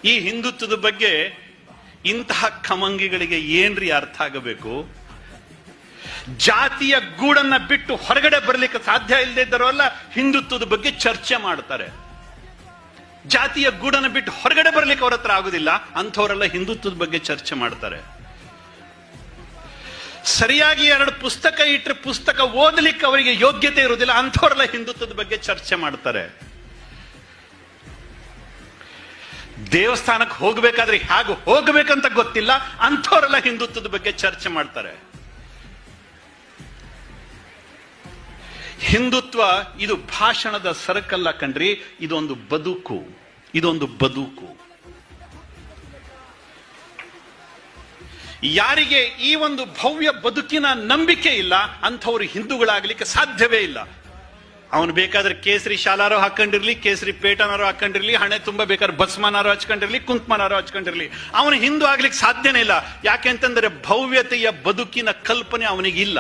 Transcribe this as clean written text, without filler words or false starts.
ಈ ಹಿಂದುತ್ವದ ಬಗ್ಗೆ ಇಂತಹ ಖಮಂಗಿಗಳಿಗೆ ಏನ್ರಿ ಅರ್ಥ ಆಗಬೇಕು? ಜಾತಿಯ ಗೂಡನ್ನ ಬಿಟ್ಟು ಹೊರಗಡೆ ಬರಲಿಕ್ಕೆ ಸಾಧ್ಯ ಇಲ್ಲದೆ ಇದ್ದವರೆಲ್ಲ ಹಿಂದುತ್ವದ ಬಗ್ಗೆ ಚರ್ಚೆ ಮಾಡ್ತಾರೆ. ಜಾತಿಯ ಗೂಡನ್ನ ಬಿಟ್ಟು ಹೊರಗಡೆ ಬರ್ಲಿಕ್ಕೆ ಅವ್ರ ಹತ್ರ ಆಗುದಿಲ್ಲ, ಅಂಥವರೆಲ್ಲ ಹಿಂದುತ್ವದ ಬಗ್ಗೆ ಚರ್ಚೆ ಮಾಡ್ತಾರೆ. ಸರಿಯಾಗಿ 2 ಪುಸ್ತಕ ಇಟ್ಟರೆ ಪುಸ್ತಕ ಓದಲಿಕ್ಕೆ ಅವರಿಗೆ ಯೋಗ್ಯತೆ ಇರುವುದಿಲ್ಲ, ಅಂಥವರೆಲ್ಲ ಹಿಂದುತ್ವದ ಬಗ್ಗೆ ಚರ್ಚೆ ಮಾಡ್ತಾರೆ. ದೇವಸ್ಥಾನಕ್ಕೆ ಹೋಗ್ಬೇಕಾದ್ರೆ ಹೇಗೆ ಹೋಗ್ಬೇಕಂತ ಗೊತ್ತಿಲ್ಲ, ಅಂಥವರೆಲ್ಲ ಹಿಂದುತ್ವದ ಬಗ್ಗೆ ಚರ್ಚೆ ಮಾಡ್ತಾರೆ. ಹಿಂದುತ್ವ ಇದು ಭಾಷಣದ ಸರಕಲ್ಲ ಕಣ್ರಿ, ಇದೊಂದು ಬದುಕು. ಇದೊಂದು ಬದುಕು. ಯಾರಿಗೆ ಈ ಒಂದು ಭವ್ಯ ಬದುಕಿನ ನಂಬಿಕೆ ಇಲ್ಲ ಅಂಥವ್ರು ಹಿಂದೂಗಳಾಗ್ಲಿಕ್ಕೆ ಸಾಧ್ಯವೇ ಇಲ್ಲ. ಅವನು ಬೇಕಾದ್ರೆ ಕೇಸರಿ ಶಾಲಾರೋ ಹಾಕೊಂಡಿರ್ಲಿ, ಕೇಸರಿ ಪೇಟನಾರೋ ಹಾಕೊಂಡಿರ್ಲಿ, ಹಣೆ ತುಂಬ ಬೇಕಾದ್ರೆ ಭಸ್ಮನಾರೋ ಹಚ್ಕೊಂಡಿರ್ಲಿ, ಕುಂಕುಮನಾರೋ ಹಚ್ಕೊಂಡಿರ್ಲಿ, ಅವನು ಹಿಂದೂ ಆಗ್ಲಿಕ್ಕೆ ಸಾಧ್ಯನೇ ಇಲ್ಲ. ಯಾಕೆಂತಂದ್ರೆ ಭವ್ಯತೆಯ ಬದುಕಿನ ಕಲ್ಪನೆ ಅವನಿಗಿಲ್ಲ.